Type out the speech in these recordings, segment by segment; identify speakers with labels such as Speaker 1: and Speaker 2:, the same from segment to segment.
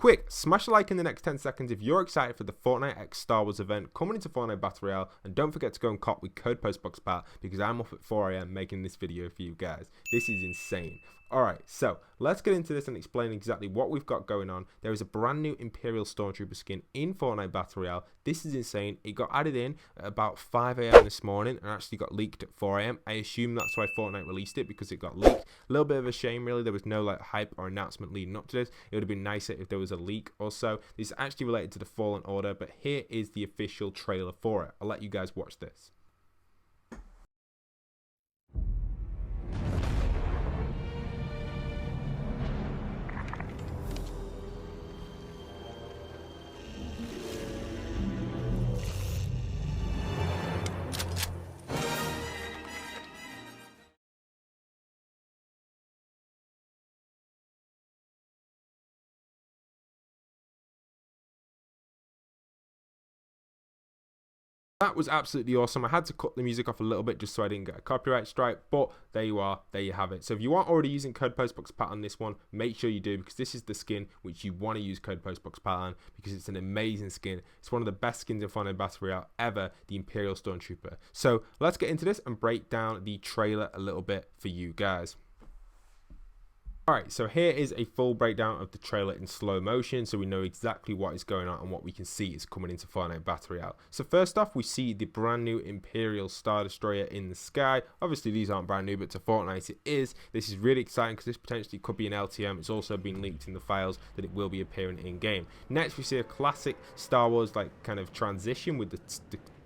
Speaker 1: Quick, smash a like in the next 10 seconds if you're excited for the Fortnite x Star Wars event coming into Fortnite Battle Royale, and don't forget to go and cop with code Postboxpat because I'm up at 4 AM making this video for you guys. This is insane. Alright, so let's get into this and explain exactly what we've got going on. There is a brand new Imperial Stormtrooper skin in Fortnite Battle Royale. This is insane. It got added in at about 5 AM this morning and actually got leaked at 4 AM. I assume that's why Fortnite released it, because it got leaked. A little bit of a shame, really. There was no like hype or announcement leading up to this. It would have been nicer if there was a leak or so. This is actually related to the Fallen Order, but here is the official trailer for it. I'll let you guys watch this. That was absolutely awesome. I had to cut the music off a little bit just so I didn't get a copyright strike, but there you are, there you have it. So if you aren't already using code Postboxpat on this one, make sure you do, because this is the skin which you want to use code Postboxpat on, because it's an amazing skin. It's one of the best skins in Fortnite Battle Royale ever, the Imperial Stormtrooper. So let's get into this and break down the trailer a little bit for you guys. Alright, so here is a full breakdown of the trailer in slow motion, so we know exactly what is going on and what we can see is coming into Fortnite Battle Royale. So first off, we see the brand new Imperial Star Destroyer in the sky. Obviously these aren't brand new, but to Fortnite it is. This is really exciting because this potentially could be an LTM. It's also been leaked in the files that it will be appearing in game. Next we see a classic Star Wars like kind of transition with the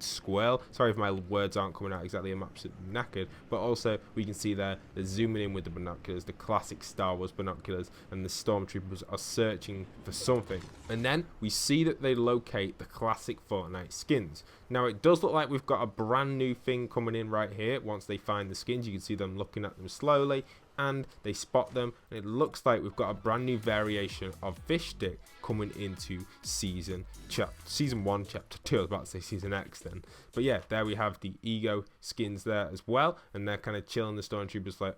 Speaker 1: squirrel. Sorry if my words aren't coming out exactly, I'm absolutely knackered. But also we can see there, they're zooming in with the binoculars, the classic Star Wars binoculars, and the stormtroopers are searching for something. And then we see that they locate the classic Fortnite skins. Now it does look like we've got a brand new thing coming in right here. Once they find the skins, you can see them looking at them slowly, and they spot them, and it looks like we've got a brand new variation of fish stick coming into season 1 chapter 2. I was about to say season X then, but yeah, there we have the ego skins there as well, and they're kind of chilling. The stormtroopers like,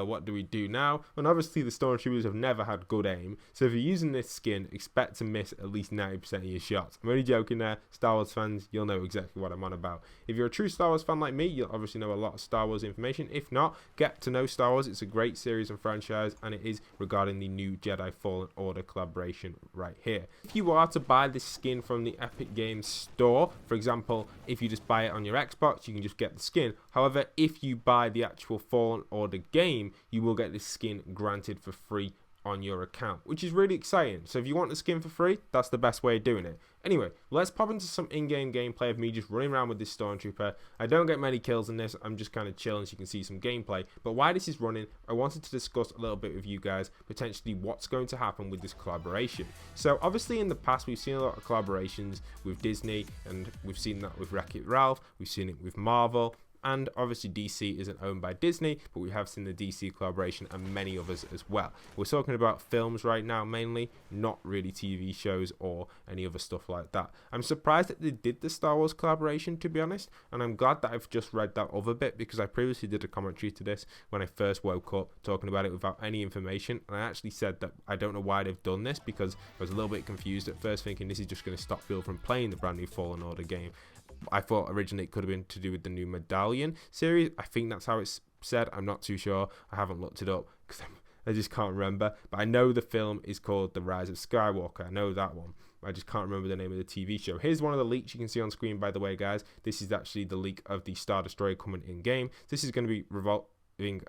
Speaker 1: what do we do now? And obviously the stormtroopers have never had good aim, so if you're using this skin, expect to miss at least 90% of your shots. I'm only joking there. Star Wars fans, you'll know exactly what I'm on about. If you're a true Star Wars fan like me, you'll obviously know a lot of Star Wars information. If not, get to know Star Wars. It's a great series and franchise, and it is regarding the new Jedi Fallen Order collaboration right here. If you are to buy this skin from the Epic Games store, for example, if you just buy it on your Xbox, you can just get the skin. However, if you buy the actual Fallen Order game, you will get this skin granted for free on your account, which is really exciting. So if you want the skin for free, that's the best way of doing it. Anyway, let's pop into some in-game gameplay of me just running around with this stormtrooper. I don't get many kills in this, I'm just kind of chilling so you can see some gameplay. But while this is running, I wanted to discuss a little bit with you guys potentially what's going to happen with this collaboration. So obviously in the past we've seen a lot of collaborations with Disney, and we've seen that with Wreck-It Ralph, we've seen it with Marvel, and obviously DC isn't owned by Disney, but we have seen the DC collaboration and many others as well. We're talking about films right now mainly, not really TV shows or any other stuff like that. I'm surprised that they did the Star Wars collaboration, to be honest, and I'm glad that I've just read that other bit, because I previously did a commentary to this when I first woke up, talking about it without any information, and I actually said that I don't know why they've done this, because I was a little bit confused at first, thinking this is just going to stop people from playing the brand new Fallen Order game. I thought originally it could have been to do with the new Medallion series. I think that's how it's said. I'm not too sure. I haven't looked it up because I just can't remember. But I know the film is called The Rise of Skywalker. I know that one. I just can't remember the name of the TV show. Here's one of the leaks you can see on screen, by the way, guys. This is actually the leak of the Star Destroyer coming in game. This is going to be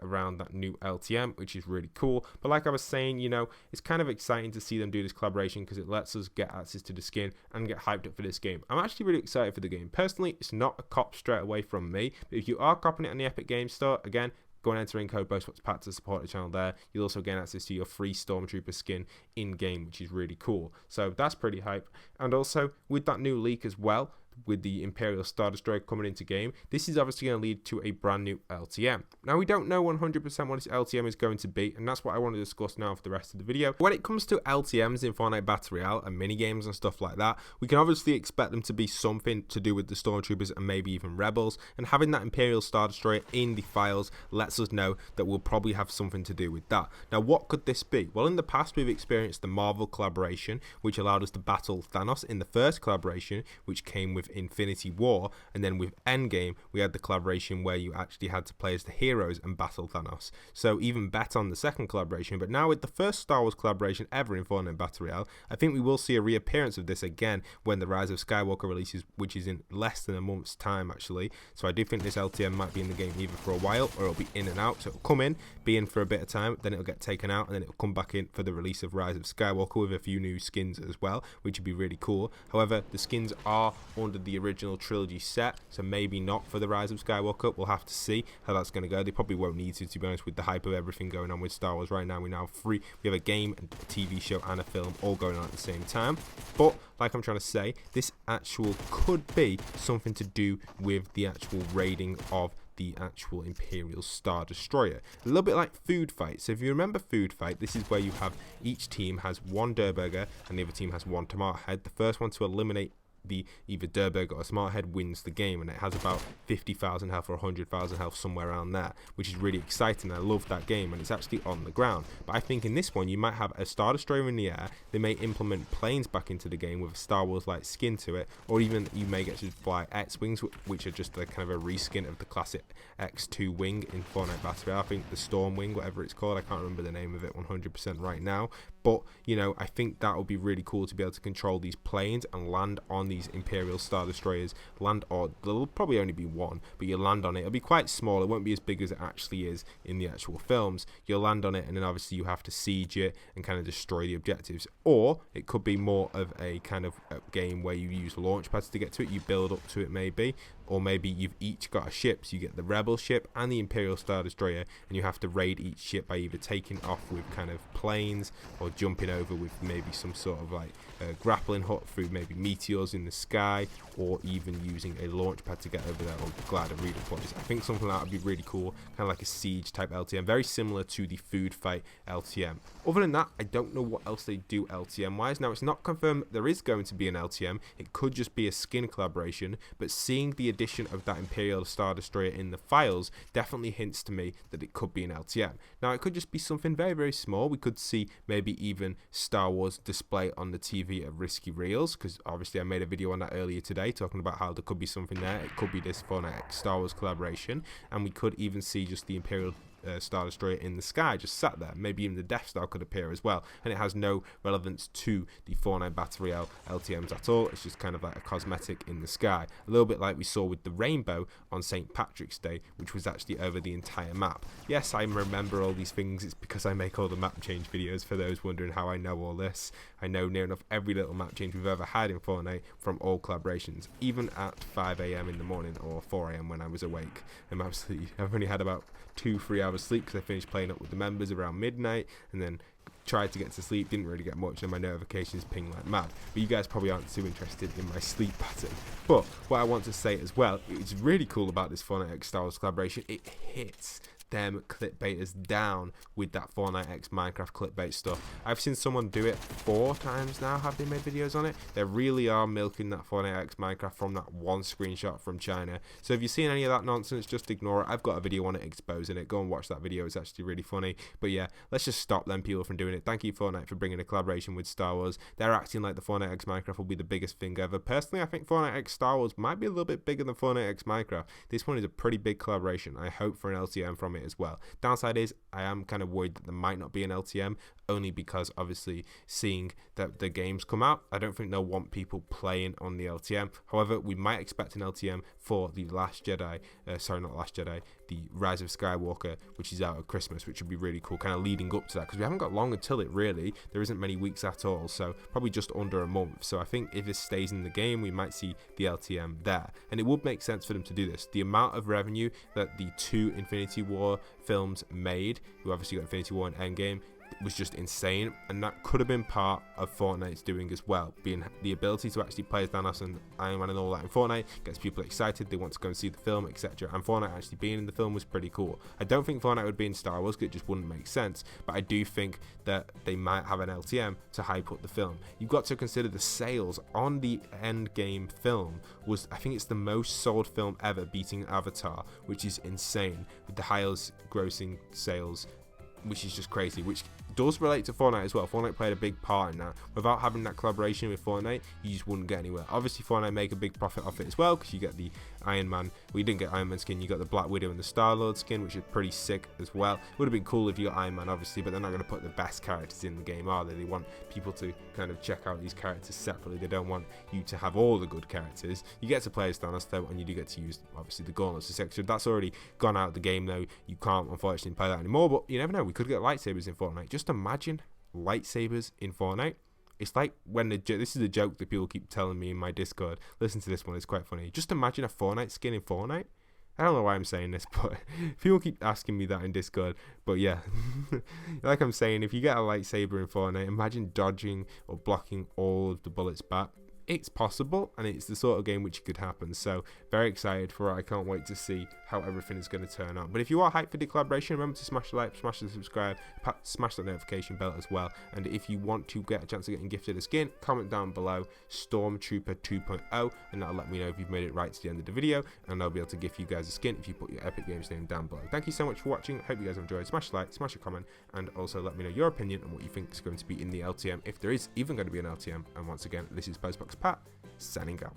Speaker 1: around that new LTM, which is really cool. But like I was saying, you know, it's kind of exciting to see them do this collaboration, because it lets us get access to the skin and get hyped up for this game. I'm actually really excited for the game. Personally, it's not a cop straight away from me, but if you are copping it on the Epic Games store, again, go and enter in code Postboxpat to support the channel there. You'll also gain access to your free Stormtrooper skin in game, which is really cool. So that's pretty hype. And also with that new leak as well, with the Imperial Star Destroyer coming into game, this is obviously going to lead to a brand new LTM. Now, we don't know 100% what this LTM is going to be, and that's what I want to discuss now for the rest of the video. When it comes to LTMs in Fortnite Battle Royale and minigames and stuff like that, we can obviously expect them to be something to do with the Stormtroopers and maybe even Rebels, and having that Imperial Star Destroyer in the files lets us know that we'll probably have something to do with that. Now, what could this be? Well, in the past, we've experienced the Marvel collaboration, which allowed us to battle Thanos in the first collaboration, which came with Infinity War, and then with Endgame, we had the collaboration where you actually had to play as the heroes and battle Thanos. So even better on the second collaboration, but now with the first Star Wars collaboration ever in Fortnite Battle Royale, I think we will see a reappearance of this again when the Rise of Skywalker releases, which is in less than a month's time actually. So I do think this LTM might be in the game either for a while or it'll be in and out. So it'll come in, be in for a bit of time, then it'll get taken out, and then it'll come back in for the release of Rise of Skywalker with a few new skins as well, which would be really cool. However, the skins are under the original trilogy set, so maybe not for the Rise of Skywalker. We'll have to see how that's going to go. They probably won't need to be honest, with the hype of everything going on with Star Wars right now. We have a game, a TV show, and a film all going on at the same time. But like I'm trying to say, this actual could be something to do with the actual raiding of the actual Imperial Star Destroyer. A little bit like Food Fight. So if you remember Food Fight, this is where you have each team has one Durburger and the other team has one Tomato Head. The first one to eliminate the either Durburger or Smart Head wins the game, and it has about 50,000 health or 100,000 health, somewhere around there, which is really exciting. I love that game, and it's actually on the ground. But I think in this one you might have a Star Destroyer in the air. They may implement planes back into the game with a Star Wars like skin to it, or even you may get to fly X-Wings, which are just a kind of a reskin of the classic X2 wing in Fortnite Battle Royale. I think the Storm Wing, whatever it's called, I can't remember the name of it 100% right now, but you know, I think that would be really cool to be able to control these planes and land on these Imperial Star Destroyers. There'll probably only be one, but you land on it. It'll be quite small. It won't be as big as it actually is in the actual films. You'll land on it, and then obviously you have to siege it and kind of destroy the objectives. Or it could be more of a kind of a game where you use launch pads to get to it. You build up to it maybe. Or maybe you've each got a ship, so you get the Rebel ship and the Imperial Star Destroyer, and you have to raid each ship by either taking off with kind of planes or jumping over with maybe some sort of like grappling hook through maybe meteors in the sky, or even using a launch pad to get over there, or glider redeploys. I think something like that would be really cool, kind of like a siege type LTM, very similar to the Food Fight LTM. Other than that, I don't know what else they do LTM wise. Now, it's not confirmed that there is going to be an LTM. It could just be a skin collaboration, but seeing the addition of that Imperial Star Destroyer in the files definitely hints to me that it could be an LTM. Now, it could just be something very, very small. We could see maybe even Star Wars display on the TV of Risky Reels, because obviously I made a video on that earlier today talking about how there could be something there. It could be this Fortnite Star Wars collaboration, and we could even see just the Imperial Star Destroyer in the sky just sat there. Maybe even the Death Star could appear as well, and it has no relevance to the Fortnite Battle Royale LTMs at all. It's just kind of like a cosmetic in the sky, a little bit like we saw with the rainbow on St. Patrick's Day, which was actually over the entire map. Yes, I remember all these things. It's because I make all the map change videos. For those wondering how I know all this, I know near enough every little map change we've ever had in Fortnite from all collaborations, even at 5 AM in the morning or 4 AM when I was awake. I've only had about 2-3 hours sleep because I finished playing up with the members around midnight, and then tried to get to sleep, didn't really get much, and my notifications ping like mad. But you guys probably aren't too interested in my sleep pattern. But what I want to say as well, it's really cool about this Fortnite X Star Wars collaboration, it hits them clickbaiters down with that Fortnite X Minecraft clickbait stuff. I've seen someone do it 4 times now. Have they made videos on it? They really are milking that Fortnite X Minecraft from that one screenshot from China. So if you've seen any of that nonsense, just ignore it. I've got a video on it exposing it. Go and watch that video. It's actually really funny. But yeah, let's just stop them people from doing it. Thank you, Fortnite, for bringing a collaboration with Star Wars. They're acting like the Fortnite X Minecraft will be the biggest thing ever. Personally, I think Fortnite X Star Wars might be a little bit bigger than Fortnite X Minecraft. This one is a pretty big collaboration. I hope for an LTM from it as well. Downside is I am kind of worried that there might not be an LTM, only because obviously seeing that the games come out, I don't think they'll want people playing on the LTM. However, we might expect an LTM for the the Rise of Skywalker, which is out at Christmas, which would be really cool, kind of leading up to that, because we haven't got long until it really. There isn't many weeks at all, so probably just under a month. So I think if it stays in the game, we might see the LTM there, and it would make sense for them to do this. The amount of revenue that the 2 Infinity War films made, we obviously got Infinity War and Endgame, was just insane, and that could have been part of Fortnite's doing as well, being the ability to actually play as Thanos and Iron Man and all that in Fortnite gets people excited, they want to go and see the film, etc. And Fortnite actually being in the film was pretty cool. I don't think Fortnite would be in Star Wars because it just wouldn't make sense, but I do think that they might have an LTM to hype up the film. You've got to consider the sales on the Endgame film was, I think it's the most sold film ever, beating Avatar, which is insane, with the highest grossing sales, which is just crazy, which does relate to Fortnite as well. Fortnite played a big part in that. Without having that collaboration with Fortnite, you just wouldn't get anywhere. Obviously, Fortnite make a big profit off it as well, because you get the Iron Man, well, you didn't get Iron Man skin, you got the Black Widow and the Star-Lord skin, which is pretty sick as well. It would have been cool if you got Iron Man, obviously, but they're not going to put the best characters in the game, are they? They want people to kind of check out these characters separately. They don't want you to have all the good characters. You get to play as Thanos, though, and you do get to use, obviously, the gauntlets, etc. That's already gone out of the game, though. You can't, unfortunately, play that anymore, but you never know. We could get lightsabers in Fortnite. Just imagine lightsabers in Fortnite. It's like when this is a joke that people keep telling me in my Discord. Listen to this one, it's quite funny. Just imagine a Fortnite skin in Fortnite. I don't know why I'm saying this, but people keep asking me that in Discord. But yeah, like I'm saying, if you get a lightsaber in Fortnite, imagine dodging or blocking all of the bullets back. It's possible, and it's the sort of game which could happen. So very excited for it. I can't wait to see how everything is going to turn out. But if you are hyped for the collaboration, remember to smash the like, smash the subscribe, smash that notification bell as well. And if you want to get a chance of getting gifted a skin, comment down below Stormtrooper 2.0, and that'll let me know if you've made it right to the end of the video, and I'll be able to gift you guys a skin if you put your Epic Games name down below. Thank you so much for watching. Hope you guys enjoyed. Smash a like, smash a comment, and also let me know your opinion on what you think is going to be in the LTM, if there is even going to be an LTM. And once again, this is Postboxpat signing out.